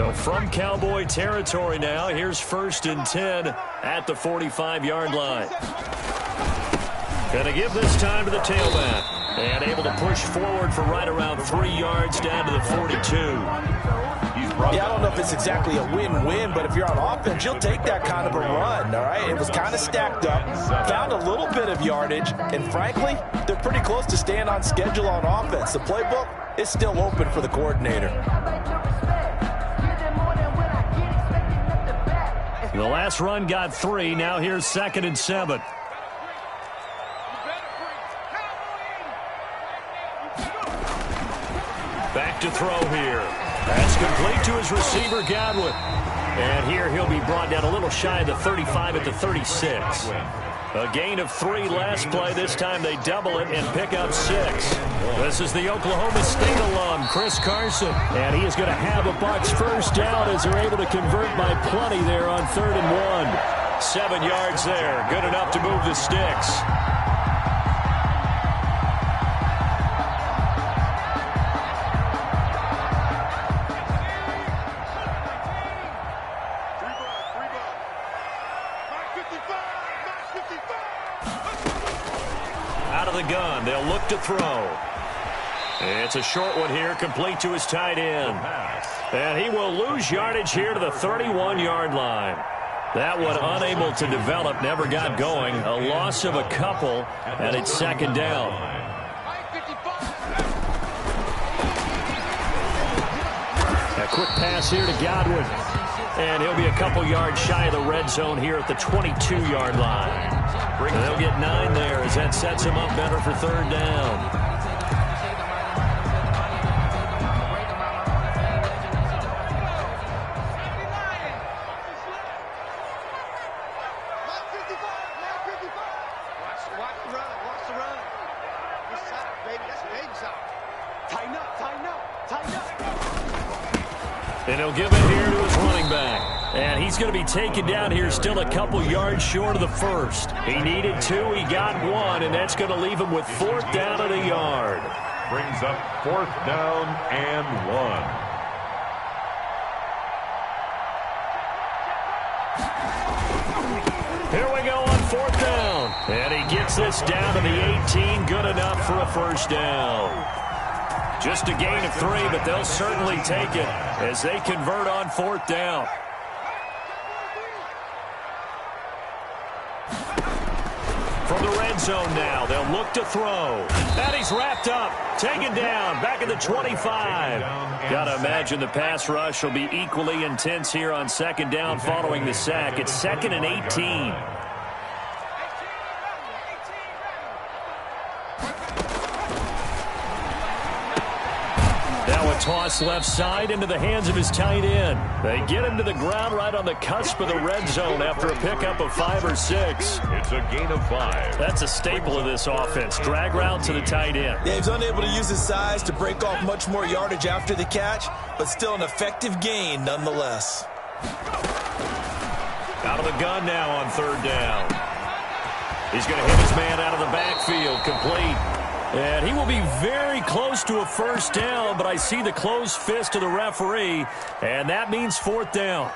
So from Cowboy territory now, here's 1st and 10 at the 45-yard line. Going to give this time to the tailback. And able to push forward for right around 3 yards down to the 42. Yeah, I don't know if it's exactly a win-win, but if you're on offense, you'll take that kind of a run, all right? It was kind of stacked up, found a little bit of yardage, and frankly, they're pretty close to staying on schedule on offense. The playbook is still open for the coordinator. The last run got 3. Now here's 2nd and 7. Back to throw here. That's complete to his receiver, Godwin. And here he'll be brought down a little shy of the 35 at the 36. A gain of 3 last play. This time they double it and pick up 6. This is the Oklahoma State alum, Chris Carson. And he is going to have a Bucs first down as they're able to convert by plenty there on 3rd and 1. 7 yards there. Good enough to move the sticks. Out of the gun, they'll look to throw. It's a short one here, complete to his tight end. And he will lose yardage here to the 31-yard line. That one unable to develop, never got going. A loss of a couple, and it's 2nd down. A quick pass here to Godwin. And he'll be a couple yards shy of the red zone here at the 22-yard line. And they'll get 9 there as that sets him up better for 3rd down. And he'll give it here to his running back. And he's going to be taken down here still a couple yards short of the 1st. He needed 2, he got 1, and that's going to leave him with 4th down and a yard. Brings up 4th down and 1. Here we go on 4th down. And he gets this down to the 18, good enough for a first down. Just a gain of 3, but they'll certainly take it as they convert on 4th down. From the red zone now, they'll look to throw. And he's wrapped up, taken down, back at the 25. Got to imagine the pass rush will be equally intense here on 2nd down following the sack. It's 2nd and 18. Toss left side into the hands of his tight end. They get him to the ground right on the cusp of the red zone after a pickup of 5 or 6. It's a gain of 5. That's a staple of this offense. Drag route to the tight end. Yeah, he's unable to use his size to break off much more yardage after the catch, but still an effective gain nonetheless. Out of the gun now on 3rd down. He's going to hit his man out of the backfield, complete. And he will be very close to a first down, but I see the closed fist of the referee, and that means 4th down.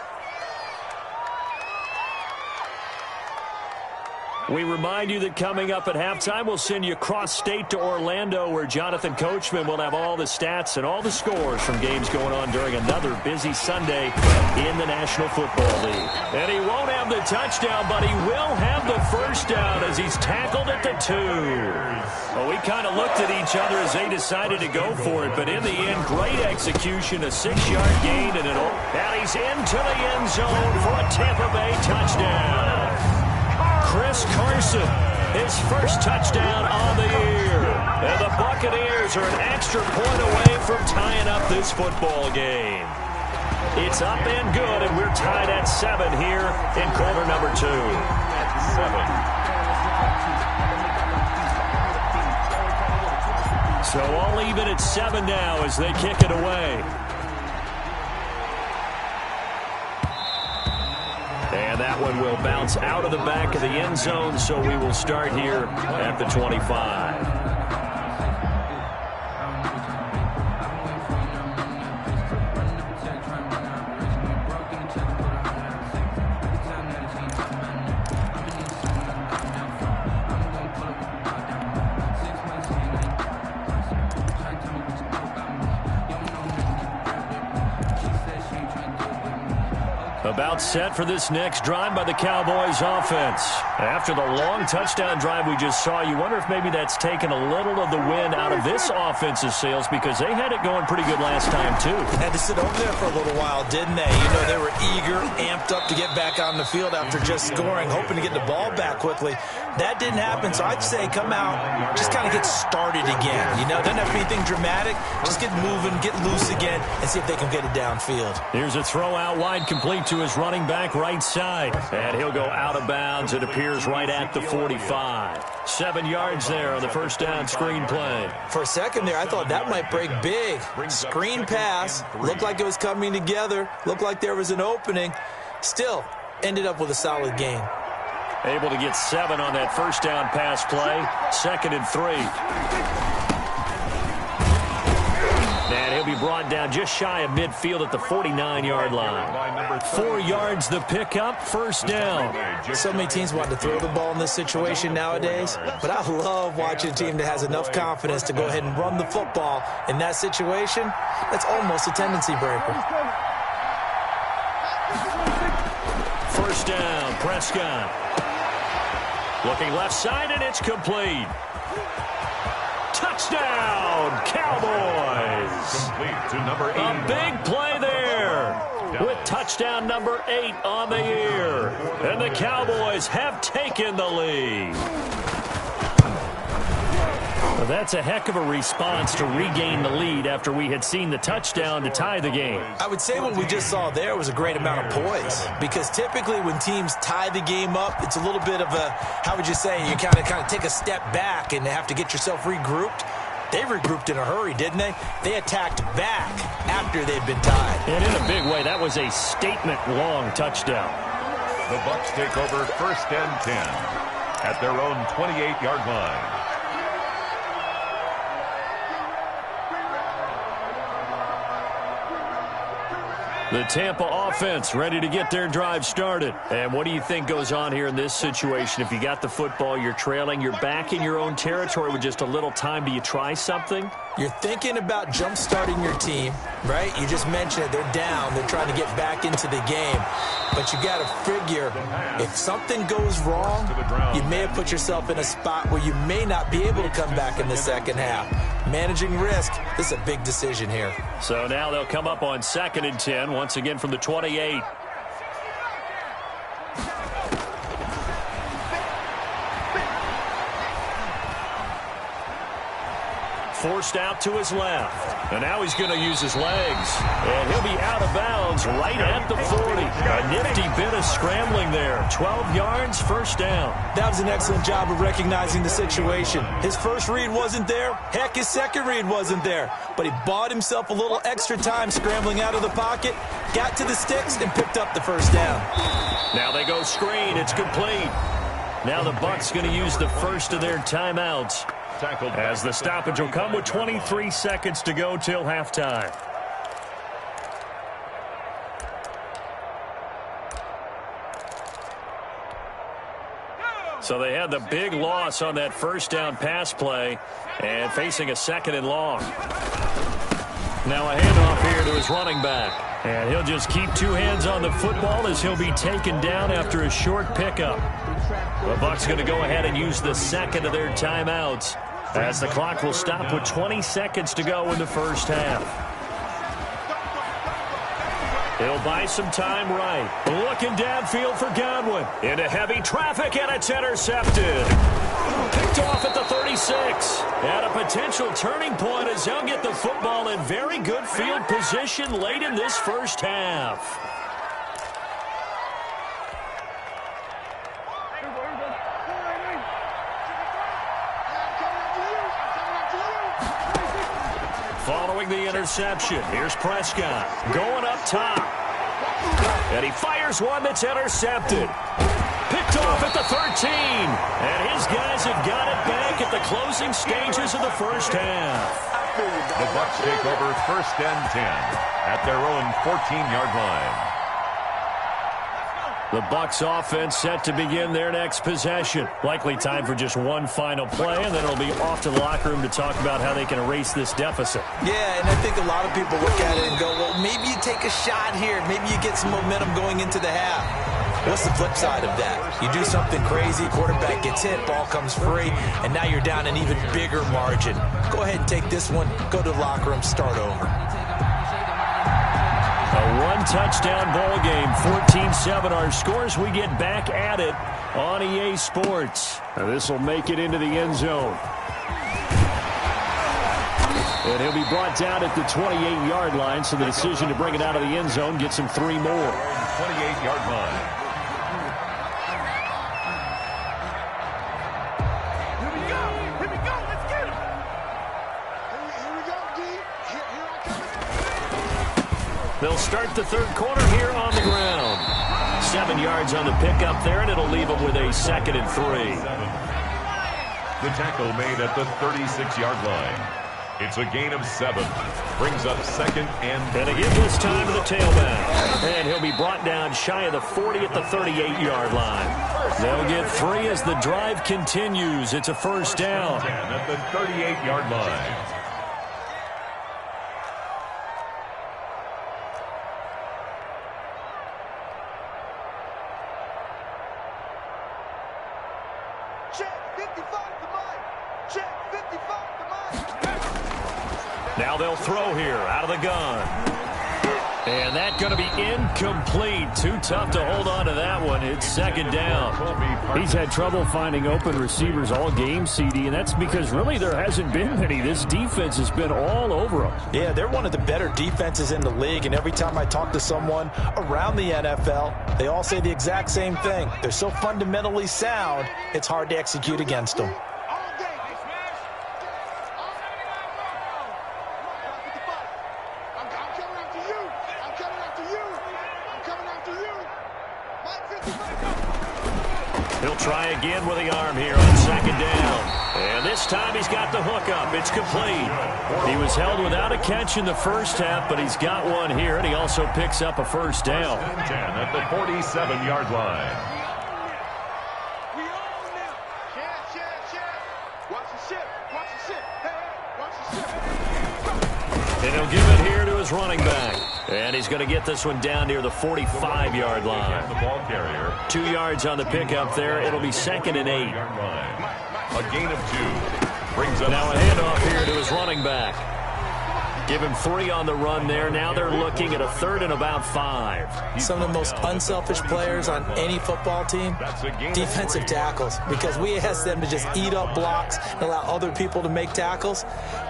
We remind you that coming up at halftime, we'll send you cross-state to Orlando, where Jonathan Coachman will have all the stats and all the scores from games going on during another busy Sunday in the National Football League. And he won't have the touchdown, but he will have the first down as he's tackled at the 2. Well, we kind of looked at each other as they decided to go for it, but in the end, great execution, a 6-yard gain, and he's into the end zone for a Tampa Bay touchdown. Chris Carson, his first touchdown on the year. And the Buccaneers are an extra point away from tying up this football game. It's up and good, and we're tied at 7 here in quarter number 2. 7. So all even at 7 now as they kick it away. And that one will bounce out of the back of the end zone, so we will start here at the 25. About set for this next drive by the Cowboys offense. After the long touchdown drive we just saw, you wonder if maybe that's taken a little of the wind out of this offense's sails, because they had it going pretty good last time too. Had to sit over there for a little while, didn't they? You know, they were eager, amped up to get back on the field after just scoring, hoping to get the ball back quickly. That didn't happen, so I'd say come out, just kind of get started again. You know, doesn't have to be anything dramatic. Just get moving, get loose again, and see if they can get it downfield. Here's a throw out wide, complete to his running back right side. And he'll go out of bounds, it appears, right at the 45. 7 yards there on the first down screen play. For a second there, I thought that might break big. Screen pass, looked like it was coming together, looked like there was an opening. Still, ended up with a solid gain. Able to get 7 on that first down pass play. 2nd and 3. And he'll be brought down just shy of midfield at the 49-yard line. 4 yards the pickup, first down. So many teams want to throw the ball in this situation nowadays, but I love watching a team that has enough confidence to go ahead and run the football. In that situation, that's almost a tendency breaker. First down, Prescott. Looking left side, and it's complete. Touchdown, Cowboys. Complete to number 8. A big play there with touchdown number 8 on the year. And the Cowboys have taken the lead. Well, that's a heck of a response to regain the lead after we had seen the touchdown to tie the game. I would say what we just saw there was a great amount of poise, because typically when teams tie the game up, it's a little bit of a, how would you say, you kind of take a step back and have to get yourself regrouped. They regrouped in a hurry, didn't they? They attacked back after they'd been tied. And in a big way, that was a statement-long touchdown. The Bucs take over 1st and 10 at their own 28-yard line. The Tampa offense ready to get their drive started. And what do you think goes on here in this situation? If you got the football, you're trailing, you're back in your own territory with just a little time. Do you try something? You're thinking about jump-starting your team, right? You just mentioned it. They're down. They're trying to get back into the game. But you got to figure, if something goes wrong, you may have put yourself in a spot where you may not be able to come back in the second half. Managing risk, this is a big decision here. So now they'll come up on 2nd and 10, once again from the 28. Forced out to his left. And now he's going to use his legs. And he'll be out of bounds right at the 40. A nifty bit of scrambling there. 12 yards, first down. That was an excellent job of recognizing the situation. His first read wasn't there. Heck, his second read wasn't there. But he bought himself a little extra time scrambling out of the pocket, got to the sticks, and picked up the first down. Now they go screen. It's complete. Now the Bucs going to use the first of their timeouts, as the stoppage will come with 23 seconds to go till halftime. So they had the big loss on that first down pass play and facing a 2nd and long. Now a handoff here to his running back. And he'll just keep 2 hands on the football as he'll be taken down after a short pickup. The Bucs going to go ahead and use the 2nd of their timeouts, as the clock will stop with 20 seconds to go in the first half. He'll buy some time right. Looking downfield for Godwin. Into heavy traffic, and it's intercepted. Picked off at the 36. At a potential turning point as he'll get the football in very good field position late in this first half. Following the interception, here's Prescott going up top. And he fires one that's intercepted. Picked off at the 13. And his guys have got it back at the closing stages of the first half. The Bucs take over 1st and 10 at their own 14-yard line. The Bucs offense set to begin their next possession. Likely time for just one final play, and then it'll be off to the locker room to talk about how they can erase this deficit. Yeah, and I think a lot of people look at it and go, well, maybe you take a shot here. Maybe you get some momentum going into the half. What's the flip side of that? You do something crazy, quarterback gets hit, ball comes free, and now you're down an even bigger margin. Go ahead and take this one, go to the locker room, start over. A one-touchdown ball game, 14-7 our scores. We get back at it on EA Sports. Now this will make it into the end zone. And he'll be brought down at the 28-yard line, so the decision to bring it out of the end zone gets him 3 more. 28-yard line. They'll start the third quarter here on the ground. 7 yards on the pickup there, and it'll leave them with a 2nd and 3. The tackle made at the 36-yard line. It's a gain of 7. Brings up 2nd and 3. And again this time to the tailback. And he'll be brought down shy of the 40 at the 38-yard line. They'll get 3 as the drive continues. It's a first down. At the 38-yard line. Now they'll throw here out of the gun. And that's going to be incomplete. Too tough to hold on to that one. It's 2nd down. He's had trouble finding open receivers all game, CD, and that's because really there hasn't been many. This defense has been all over him. Yeah, they're one of the better defenses in the league, and every time I talk to someone around the NFL, they all say the exact same thing. They're so fundamentally sound, it's hard to execute against them. He'll try again with the arm here on 2nd down. And this time he's got the hook up. It's complete. He was held without a catch in the first half, but he's got one here, and he also picks up a first down. 10 at the 47-yard line. And he'll give it here to his running back. And he's going to get this one down near the 45-yard line. The ball carrier. 2 yards on the pickup there. It'll be 2nd and 8. A gain of 2. Brings up now a handoff here to his running back. Give him 3 on the run there. Now they're looking at a 3rd and about 5. Some of the most unselfish players on any football team, defensive tackles, because we ask them to just eat up blocks and allow other people to make tackles.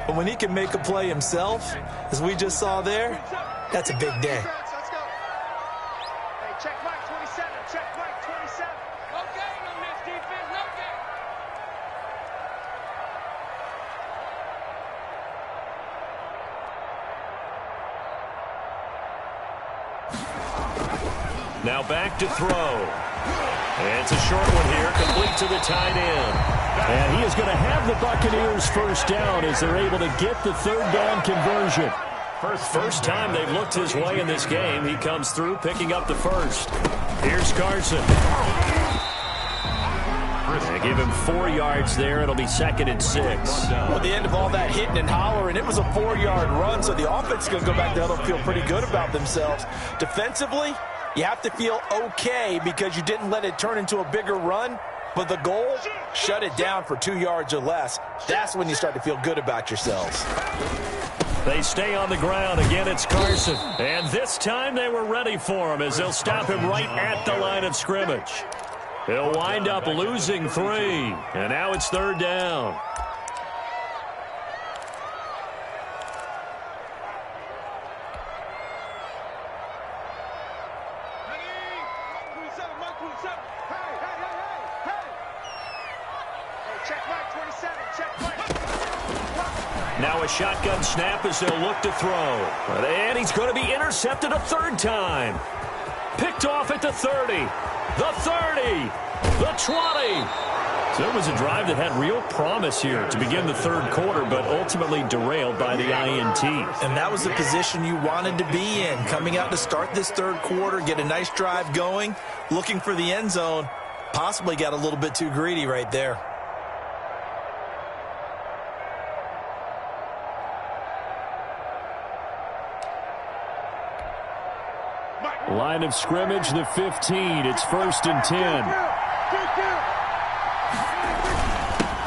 But when he can make a play himself, as we just saw there, that's a big day. Now back to throw. And it's a short one here, complete to the tight end. And he is going to have the Buccaneers first down as they're able to get the 3rd down conversion. First time they've looked his way in this game. He comes through picking up the first. Here's Carson. They give him 4 yards there. It'll be 2nd and 6. Well, at the end of all that hitting and hollering, it was a 4-yard run, so the offense is going to go back there. They'll feel pretty good about themselves. Defensively, you have to feel okay because you didn't let it turn into a bigger run. But the goal, shut it down for 2 yards or less. That's when you start to feel good about yourselves. They stay on the ground. Again, it's Carson. And this time they were ready for him as they'll stop him right at the line of scrimmage. He'll wind up losing 3. And now it's 3rd down. Now a shotgun snap as they'll look to throw. And he's going to be intercepted a 3rd time. Picked off at the 30, the 30, the 20. So it was a drive that had real promise here to begin the third quarter, but ultimately derailed by the INT. And that was the position you wanted to be in. Coming out to start this third quarter, get a nice drive going, looking for the end zone. Possibly got a little bit too greedy right there. Line of scrimmage, the 15. It's 1st and 10.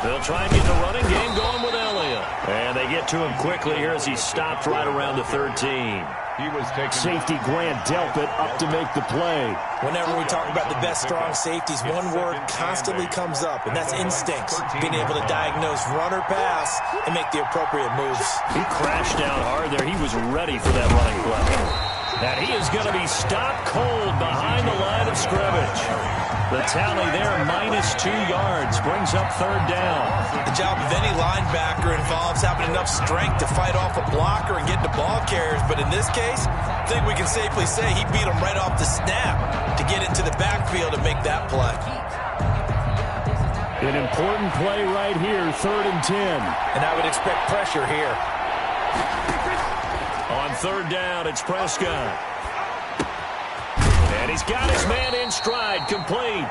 They'll try and get the running game going with Elliott. And they get to him quickly here as he stopped right around the 13. He was taking safety Grant Delpit up to make the play. Whenever we talk about the best strong safeties, one word constantly comes up, and that's instincts. Being able to diagnose run or pass and make the appropriate moves. He crashed down hard there. He was ready for that running play. And he is going to be stopped cold behind the line of scrimmage. The tally there, -2 yards, brings up 3rd down. The job of any linebacker involves having enough strength to fight off a blocker and get to ball carriers. But in this case, I think we can safely say he beat him right off the snap to get into the backfield and make that play. An important play right here, 3rd and 10. And I would expect pressure here. On 3rd down, it's Prescott. And he's got his man in stride, complete.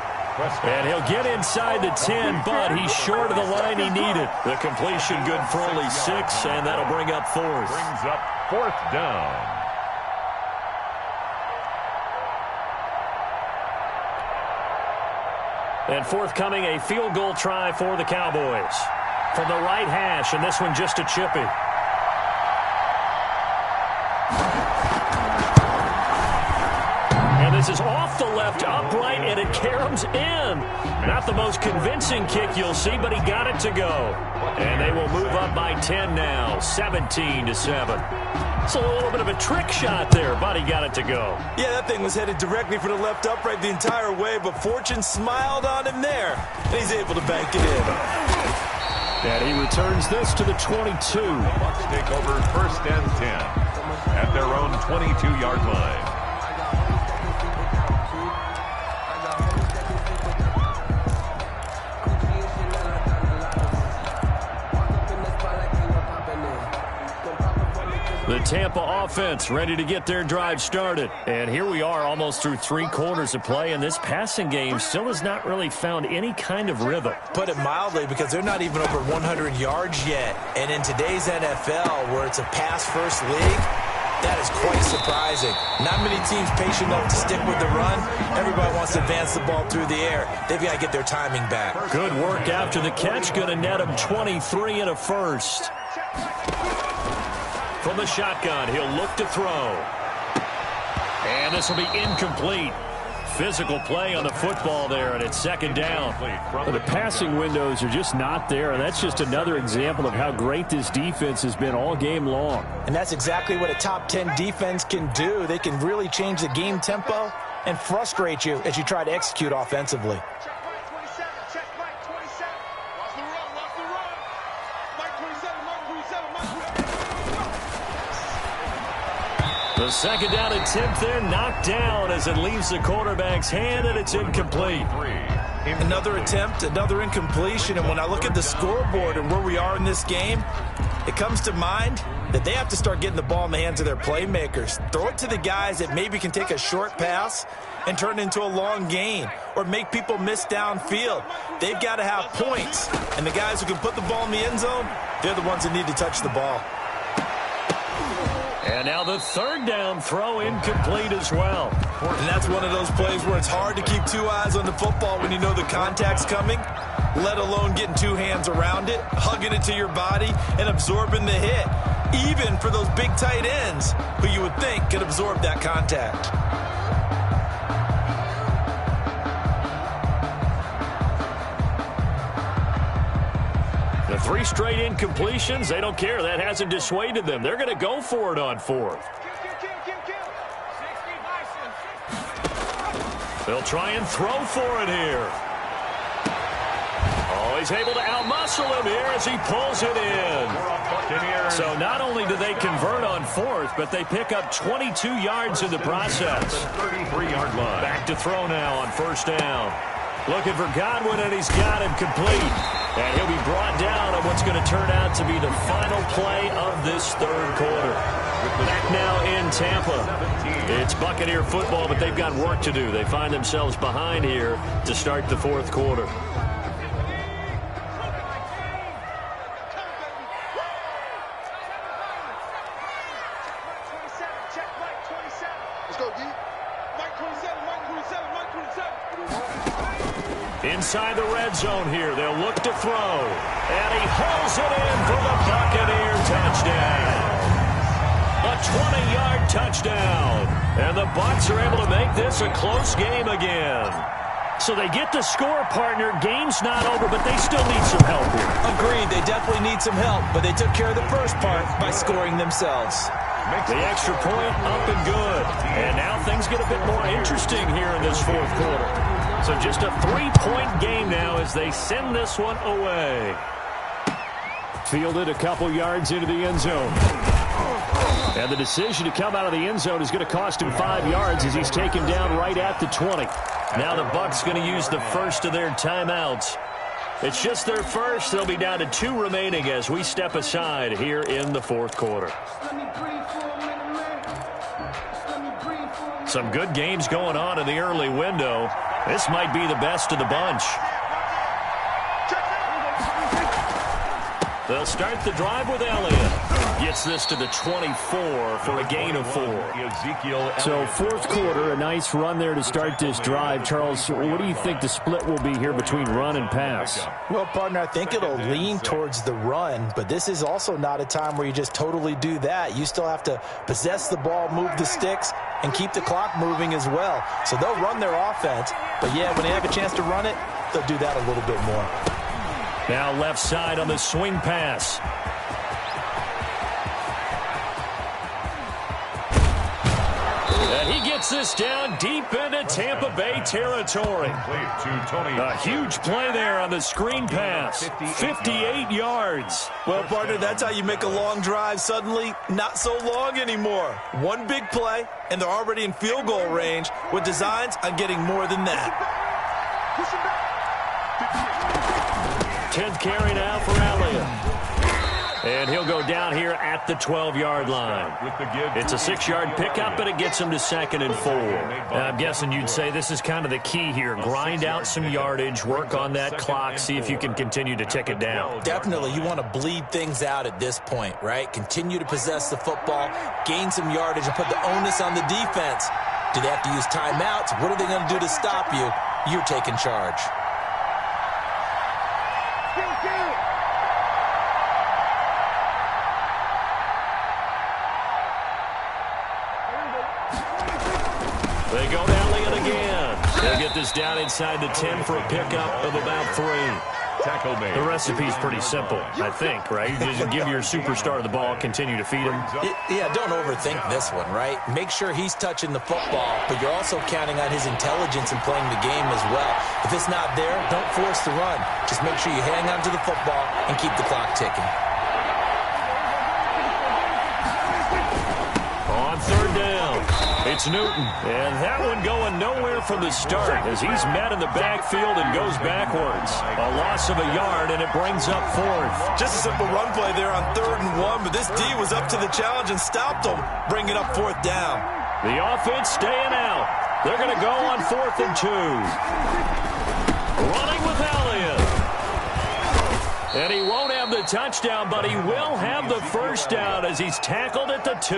And he'll get inside the 10, but he's short of the line he needed. The completion good for only 6, and that'll bring up 4th. Brings up 4th down. And forthcoming, a field goal try for the Cowboys. From the right hash, and this one just a chippy. This is off the left upright, and it caroms in. Not the most convincing kick you'll see, but he got it to go. And they will move up by 10 now, 17-7. It's a little bit of a trick shot there, but he got it to go. Yeah, that thing was headed directly for the left upright the entire way, but fortune smiled on him there, and he's able to bank it in. And he returns this to the 22. Bucs take over 1st and 10 at their own 22-yard line. The Tampa offense ready to get their drive started. And here we are almost through 3 quarters of play, and this passing game still has not really found any kind of rhythm. Put it mildly, because they're not even over 100 yards yet. And in today's NFL, where it's a pass-first league, that is quite surprising. Not many teams patient enough to stick with the run. Everybody wants to advance the ball through the air. They've got to get their timing back. Good work after the catch. Going to net him 23 and a first. From the shotgun, he'll look to throw. And this will be incomplete. Physical play on the football there, and it's 2nd down. But the passing windows are just not there, and that's just another example of how great this defense has been all game long. And that's exactly what a top 10 defense can do. They can really change the game tempo and frustrate you as you try to execute offensively. The 2nd down attempt there knocked down as it leaves the quarterback's hand, and it's incomplete. Another attempt, another incompletion, and when I look at the scoreboard and where we are in this game, it comes to mind that they have to start getting the ball in the hands of their playmakers. Throw it to the guys that maybe can take a short pass and turn it into a long gain or make people miss downfield. They've got to have points, and the guys who can put the ball in the end zone, they're the ones that need to touch the ball. And now the 3rd down throw incomplete as well. And that's one of those plays where it's hard to keep 2 eyes on the football when you know the contact's coming, let alone getting 2 hands around it, hugging it to your body, and absorbing the hit, even for those big tight ends who you would think could absorb that contact. The 3 straight incompletions, they don't care. That hasn't dissuaded them. They're going to go for it on 4th. They'll try and throw for it here. Oh, he's able to outmuscle him here as he pulls it in. So not only do they convert on 4th, but they pick up 22 yards in the process. 33-yard line. Back to throw now on 1st down. Looking for Godwin, and he's got him complete. And he'll be brought down on what's going to turn out to be the final play of this third quarter. Back now in Tampa. It's Buccaneer football, but they've got work to do. They find themselves behind here to start the fourth quarter. Inside the red zone here, they'll look to throw. And he hauls it in for the Buccaneer touchdown. A 20-yard touchdown. And the Bucs are able to make this a close game again. So they get the score, partner. Game's not over, but they still need some help here. Agreed, they definitely need some help, but they took care of the first part by scoring themselves. The extra point up and good. And now things get a bit more interesting here in this fourth quarter. So just a 3-point game now as they send this one away. Fielded a couple yards into the end zone. And the decision to come out of the end zone is going to cost him 5 yards as he's taken down right at the 20. Now the Bucs going to use the first of their timeouts. It's just their first. They'll be down to 2 remaining as we step aside here in the fourth quarter. Some good games going on in the early window. This might be the best of the bunch. They'll start the drive with Elliott. Gets this to the 24 for a gain of 4. So fourth quarter, a nice run there to start this drive. Charles, what do you think the split will be here between run and pass? Well, partner, I think it'll lean towards the run, but this is also not a time where you just totally do that. You still have to possess the ball, move the sticks, and keep the clock moving as well. So they'll run their offense, but yeah, when they have a chance to run it, they'll do that a little bit more. Now left side on the swing pass. And he gets this down deep into Tampa Bay territory. A huge play there on the screen pass. 58 yards. Well, partner, that's how you make a long drive suddenly not so long anymore. One big play, and they're already in field goal range with designs on getting more than that. 10th carry now for Elliott. And he'll go down here at the 12-yard line. It's a 6-yard pickup, but it gets him to 2nd and 4. I'm guessing you'd say this is kind of the key here. Grind out some yardage, work on that clock, see if you can continue to tick it down. Definitely. You want to bleed things out at this point, right? Continue to possess the football, gain some yardage, and put the onus on the defense. Do they have to use timeouts? What are they going to do to stop you? You're taking charge. They go to Elliott again. They'll get this down inside the 10 for a pickup of about 3. The recipe's pretty simple, I think, right? You just give your superstar the ball, continue to feed him. Yeah, don't overthink this one, right? Make sure he's touching the football, but you're also counting on his intelligence in playing the game as well. If it's not there, don't force the run. Just make sure you hang on to the football and keep the clock ticking. On 3rd down, it's Newton. And that one going nowhere from the start as he's met in the backfield and goes backwards. A loss of a yard, and it brings up 4th. Just a simple run play there on 3rd and 1, but this D was up to the challenge and stopped him, bringing up 4th down. The offense staying out. They're going to go on 4th and 2. Running with Elliott. And he won't have the touchdown, but he will have the first down as he's tackled at the 2.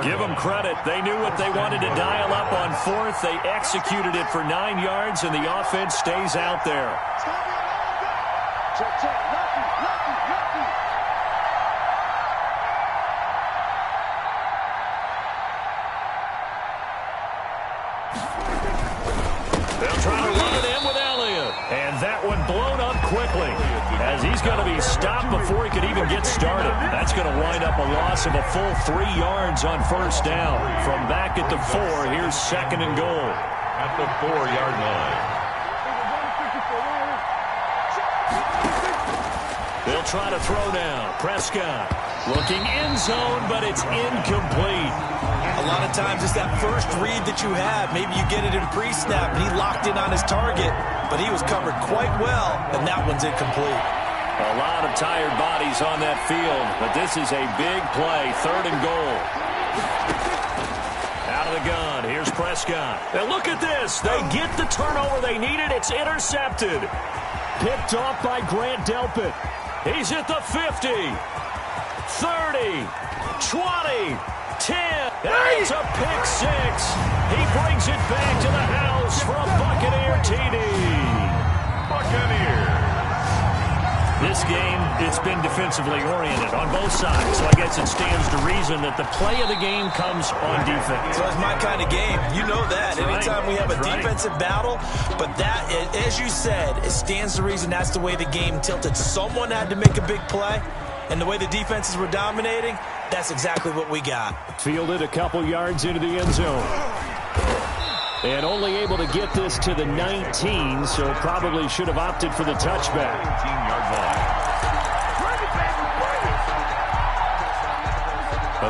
Give them credit. They knew what they wanted to dial up on 4th. They executed it for 9 yards, and the offense stays out there. They'll try to run it in with Elliott. And that one blown up quickly as he's going to be stopped before he could even get started. That's going to wind up a loss of a full 3 yards on 1st down. From back at the 4, here's 2nd and goal. At the 4-yard line. They'll try to throw now. Prescott looking end zone, but it's incomplete. A lot of times it's that first read that you have. Maybe you get it in pre-snap, and he locked in on his target, but he was covered quite well, and that one's incomplete. A lot of tired bodies on that field, but this is a big play, 3rd and goal. Out of the gun, here's Prescott. And look at this. They get the turnover they needed. It's intercepted. Picked off by Grant Delpit. He's at the 50, 30, 20, 10. That's a pick 6. He brings it back to the house for a Buccaneer TD. Buccaneers. This game, it's been defensively oriented on both sides, so I guess it stands to reason that the play of the game comes on defense. So it's my kind of game. You know that. Anytime we have a defensive battle, but that, as you said, it stands to reason that's the way the game tilted. Someone had to make a big play, and the way the defenses were dominating, that's exactly what we got. Fielded a couple yards into the end zone. And only able to get this to the 19, so probably should have opted for the touchback. 19-yard line.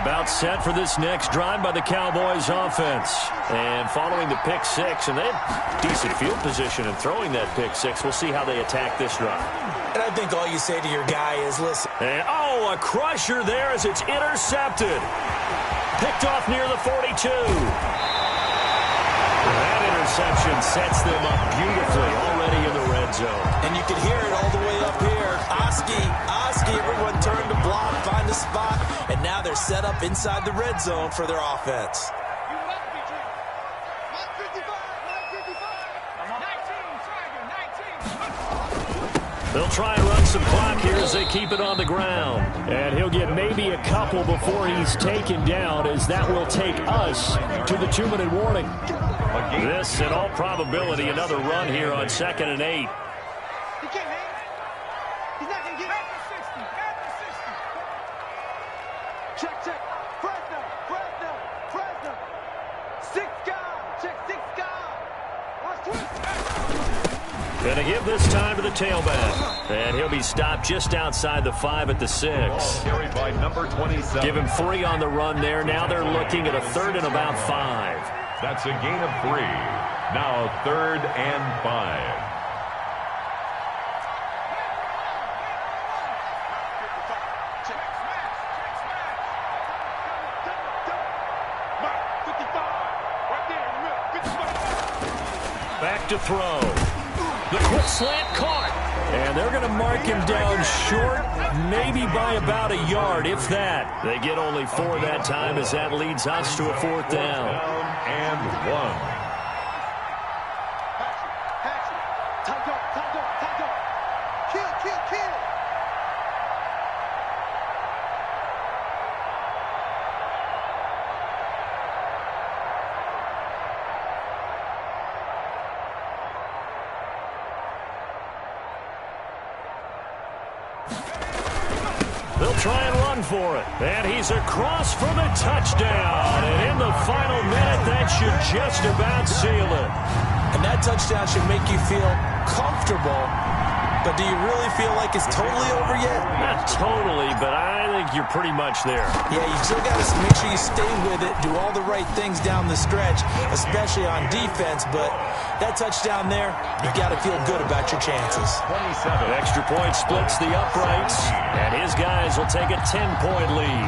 About set for this next drive by the Cowboys offense. And following the pick 6, and they have decent field position in throwing that pick 6. We'll see how they attack this drive. And I think all you say to your guy is, listen. And, a crusher there as it's intercepted. Picked off near the 42. That interception sets them up beautifully already in the red zone. And you can hear it all the way up here. Oski, everyone turned to block, find a spot, and now they're set up inside the red zone for their offense. They'll try and run some clock here as they keep it on the ground. And he'll get maybe a couple before he's taken down, as that will take us to the 2-minute warning. This, in all probability, another run here on 2nd and 8. He can't hang. He's not going to get it. At the 60. Check. Fresno. 6 guard. Check 6 guard. Watch twist. Going to give this time to the tailback. And he'll be stopped just outside the 5 at the 6. Carried by number 27. Give him 3 on the run there. Now they're looking at a 3rd and about 5. That's a gain of 3. Now 3rd and 5. Back to throw. The quick slant caught. And they're going to mark him down short, maybe by about a yard, if that. They get only 4 that time, as that leads us to a 4th down. And 1. Kill. They'll try and run for it. And he's across for the touchdown. And in the final minute, that should just about seal it. And that touchdown should make you feel comfortable. But do you really feel like it's totally over yet? Not totally, but I think you're pretty much there. Yeah, you still got to make sure you stay with it, do all the right things down the stretch, especially on defense. But that touchdown there, you got to feel good about your chances. 27. Extra point splits the uprights, and his guys will take a 10-point lead.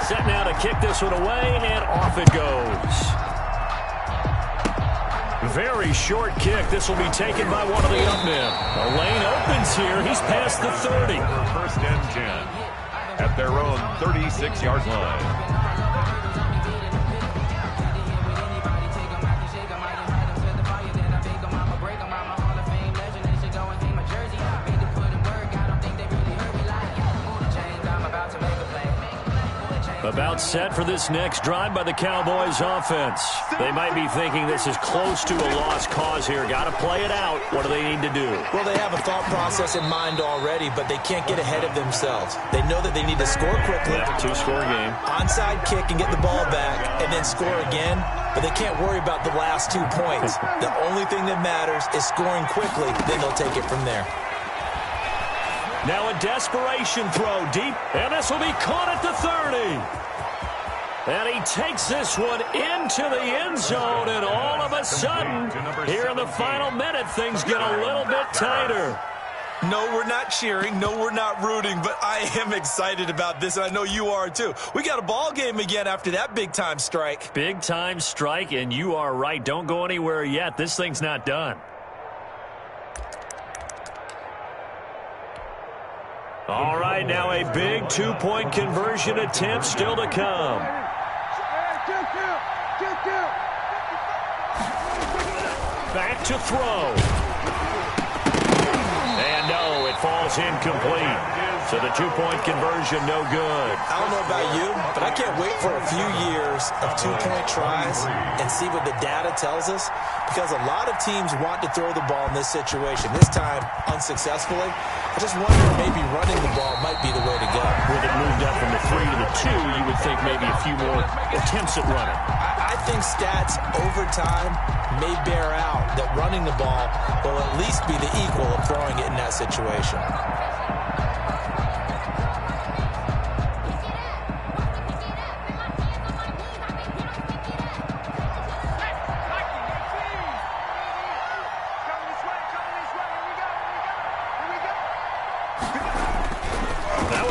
Set now to kick this one away, and off it goes. Very short kick. This will be taken by one of the up men. The lane opens here. He's past the 30. 1st and 10 at their own 36-yard line. About timeout set for this next drive by the Cowboys offense. They might be thinking this is close to a lost cause here. Got to play it out. What do they need to do? Well, they have a thought process in mind already, but they can't get ahead of themselves. They know that they need to score quickly. Yeah, two-score game. Onside kick and get the ball back and then score again, but they can't worry about the last 2 points. The only thing that matters is scoring quickly, then they'll take it from there. Now a desperation throw deep, and this will be caught at the 30. And he takes this one into the end zone, and all of a sudden, here in the final minute, things get a little bit tighter. No, we're not cheering. No, we're not rooting, but I am excited about this, and I know you are too. We got a ball game again after that big-time strike. Big-time strike, and you are right. Don't go anywhere yet. This thing's not done. All right, now a big two-point conversion attempt still to come. Back to throw. And no, it falls incomplete. So the two-point conversion, no good. I don't know about you, but I can't wait for a few years of two-point tries and see what the data tells us, because a lot of teams want to throw the ball in this situation. This time, unsuccessfully. I just wonder if maybe running the ball might be the way to go. With it moved up from the 3 to the 2, you would think maybe a few more attempts at running. I think stats over time may bear out that running the ball will at least be the equal of throwing it in that situation.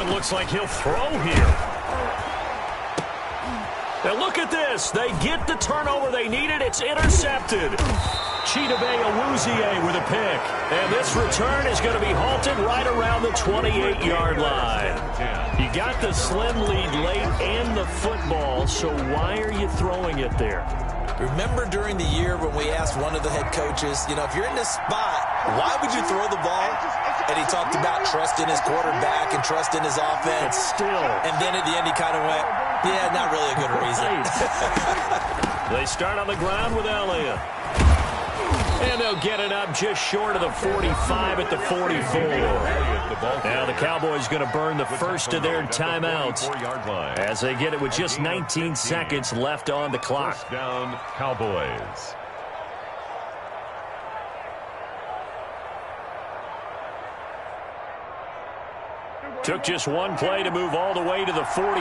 Looks like he'll throw here. Now look at this. They get the turnover they needed. It's intercepted. Chidobe Awuzie with a pick. And this return is going to be halted right around the 28-yard line. You got the slim lead late and the football, so why are you throwing it there? Remember during the year when we asked one of the head coaches, if you're in this spot, why would you throw the ball? And he talked about trust in his quarterback and trust in his offense. But still. And then at the end he kind of went, yeah, not really a good reason. They start on the ground with Elliott. And they'll get it up just short of the 45 at the 44. Now the Cowboys going to burn the first of their timeouts as they get it with just 19 seconds left on the clock. First down, Cowboys. Took just one play to move all the way to the 44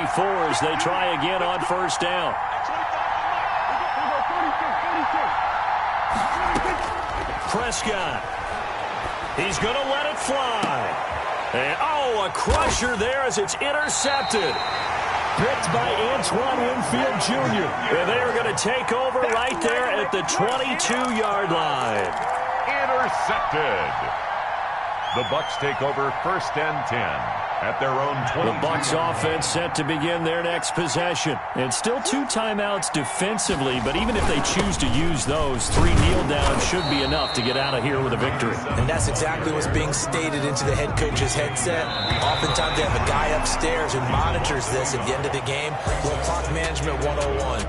as they try again on first down. Prescott. He's going to let it fly. And, a crusher there as it's intercepted. Picked by Antoine Winfield Jr. And they are going to take over right there at the 22-yard line. Intercepted. The Bucs take over first and 10 at their own 20. The Bucs offense set to begin their next possession. And still 2 timeouts defensively, but even if they choose to use those, 3 kneel downs should be enough to get out of here with a victory. And that's exactly what's being stated into the head coach's headset. Oftentimes they have a guy upstairs who monitors this at the end of the game. Well, clock management 101.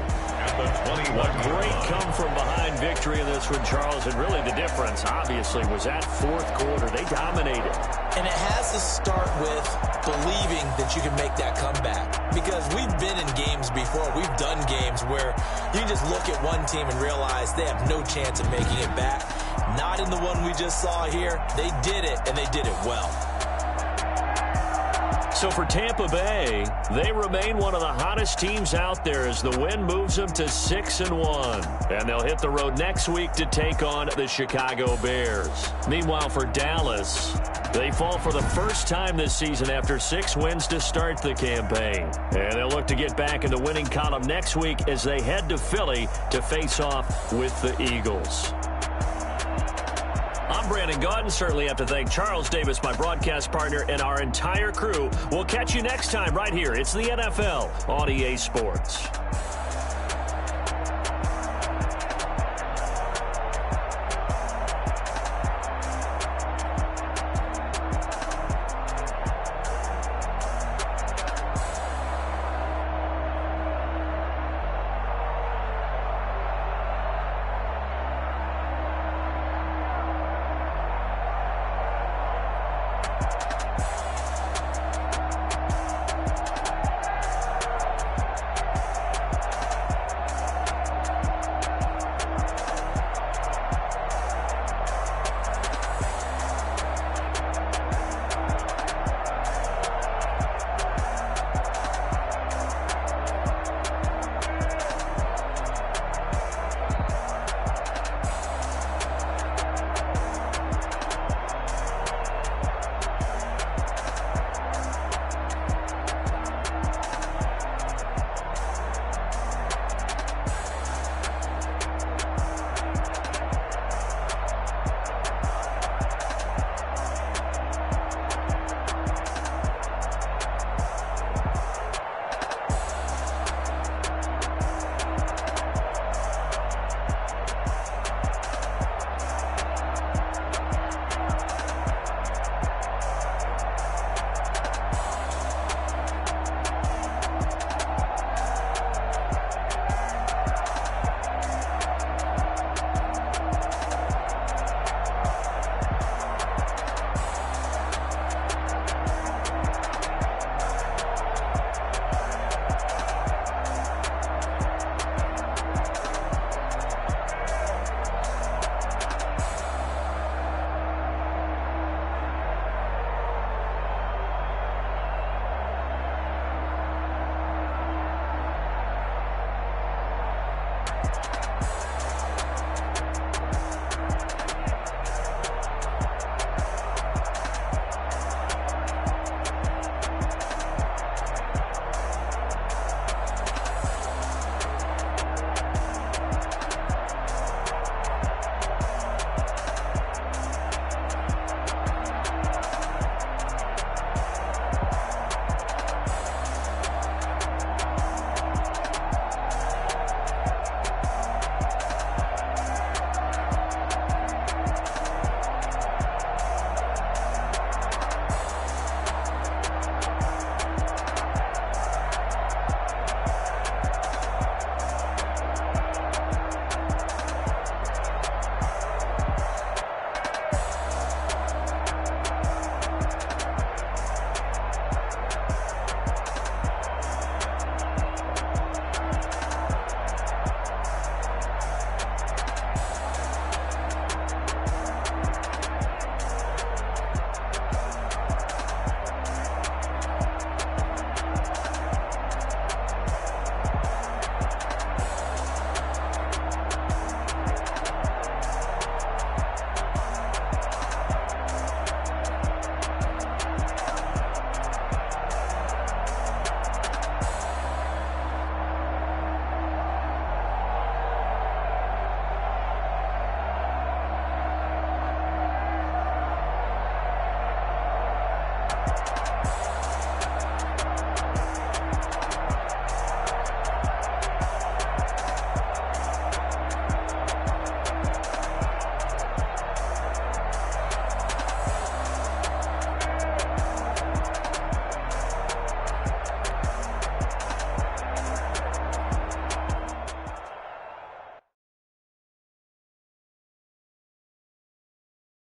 Great come-from-behind victory in this one, Charles. And really the difference, obviously, was that fourth quarter. They dominated. And it has to start with believing that you can make that comeback. Because we've been in games before. We've done games where you can just look at one team and realize they have no chance of making it back. Not in the one we just saw here. They did it, and they did it well. So for Tampa Bay, they remain one of the hottest teams out there as the win moves them to 6-1. And they'll hit the road next week to take on the Chicago Bears. Meanwhile, for Dallas, they fall for the first time this season after 6 wins to start the campaign. And they'll look to get back in the winning column next week as they head to Philly to face off with the Eagles. I'm Brandon Gaudin. Certainly have to thank Charles Davis, my broadcast partner, and our entire crew. We'll catch you next time right here. It's the NFL on EA Sports.